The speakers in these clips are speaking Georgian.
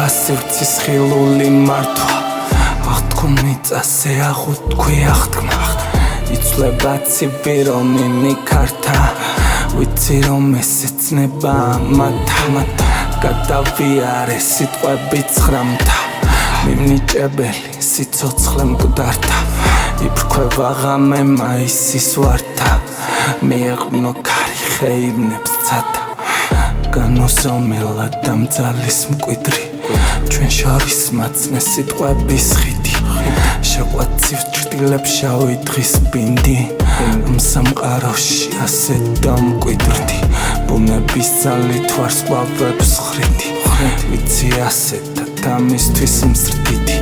სივრცის ხილული მართვა აღთქმი წასე აღუთქვი აღთქმა იცვლება ცივი რომ იმიქართა ვიცი რომ ესეცნება მათა გადავიარე სიტყვები ცხრამთა მიმნიჭებელი სიცოცხლე მკვდართა იფრქვევა ღამე მაისის ვართა მიეყნო ქარი ხეირნებს ცათა განუსომელა დამძალის მკვიდრი ჩვენ შორის მაცნე სიტყვების ხიდი შეყვაცივ ჭრდილებს შავი დღის ბინდი სამყაროში ასე დამკვიდრდი ბუნების ძალით ვარსკვლავებს ხრიდი ვიცი ასეთა დამისთვის მზრდიდი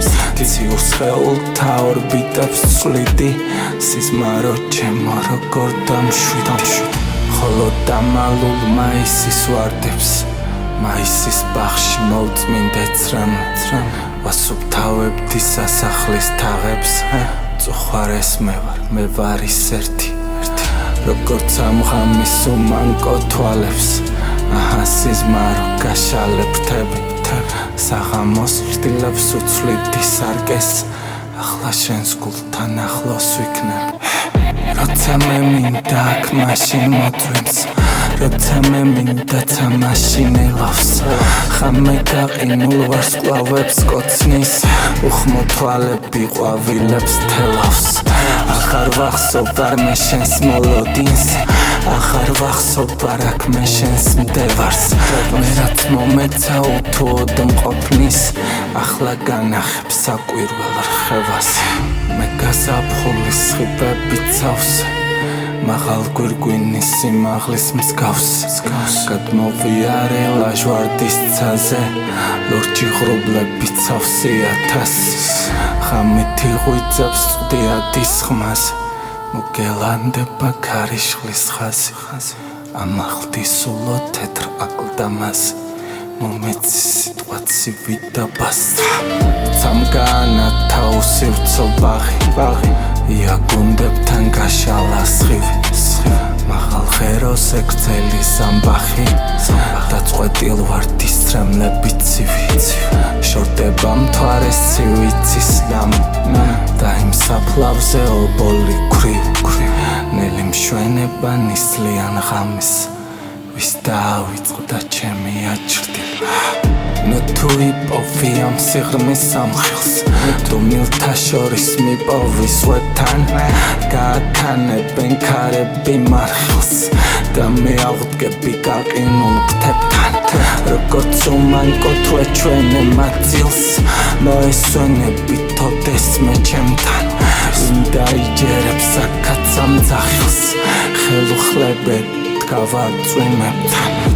ციურ სხეულთა ორბიტებს წვლიდი სიზმარო ჩემო როგორ დამშვიდ ხოლო დამალულ მაისის ვარდებს მაისის ბაღში მოვწმინდეთ რამ ვასუფთავებდი სასახლის თაღებს წუხარეს მე ვარ ის ერთი როგორც ამ ღამის უმანკო თვალებს აჰა სიზმარო გაშალებთები საღამოს ჭრდილებს უცვლიდი სარკეს ახლა შენს გულთან ახლოს ვიქნებ როცა მე მინდა აქ მაშინ მოწვიმს როცა მე მინდა თამაში ნელავს ხამე გაყინულ ვარსკვლავებს კოცნის უხმო თვალები ყვავილებს თელავს ახარ ვახსოვ არ მე შენს მოლოდინს ახარ ვახსოვ არ აქ მე შენს მდევარს მე რაც მომეცა უთუოდ მყოფნის ახლა განახებ საკვირველ რხევას მე გაზაფხულის სხივები ცავსე მაღალ გვირგვინის სიმაღლის მსგავს გადმოვიარე ლაჟვარდის ცაზე ლურჯი ღრუბლები ცავსი ათასს ხამეთი ღვიძებს წვდიადის ხმაზე მოგელანდება ქარიშხლის ხაზი ამახლდი სულო თეთრ აკლდამაზე მომეცი სიტყვა ცივი და ბასრა სამგანათა უსივრცო ბაღი იაგუნდებთან გაშალა სხივი მაღალ ღეროს ეგრძელი ზამბახი დაწყვეტილ ვარ დისწრემლები ცივი შორდება მთვარეს ცივიცის ლამ და იმ საფლავზე ობოლი ქვრივ ნელი მშვენება ნისლიან ღამეს ვის დაავიწყდა ჩემი აჭრდილი თუ იპოვი ამ სიღრმის სამხილს თუ მილთა შორის მიპოვი სვეთან გააქანებენ ქარები მარხილს და მე აღდგები გაყინულ ფრთებთან როგორც უმანკო თუ ეჩვენე მაწილს მოესვენები თოდეს მე ჩემთან ვინ დაიჯერებს აქაც ამ ძახილს ხელუხლებად გავაწვიმებთან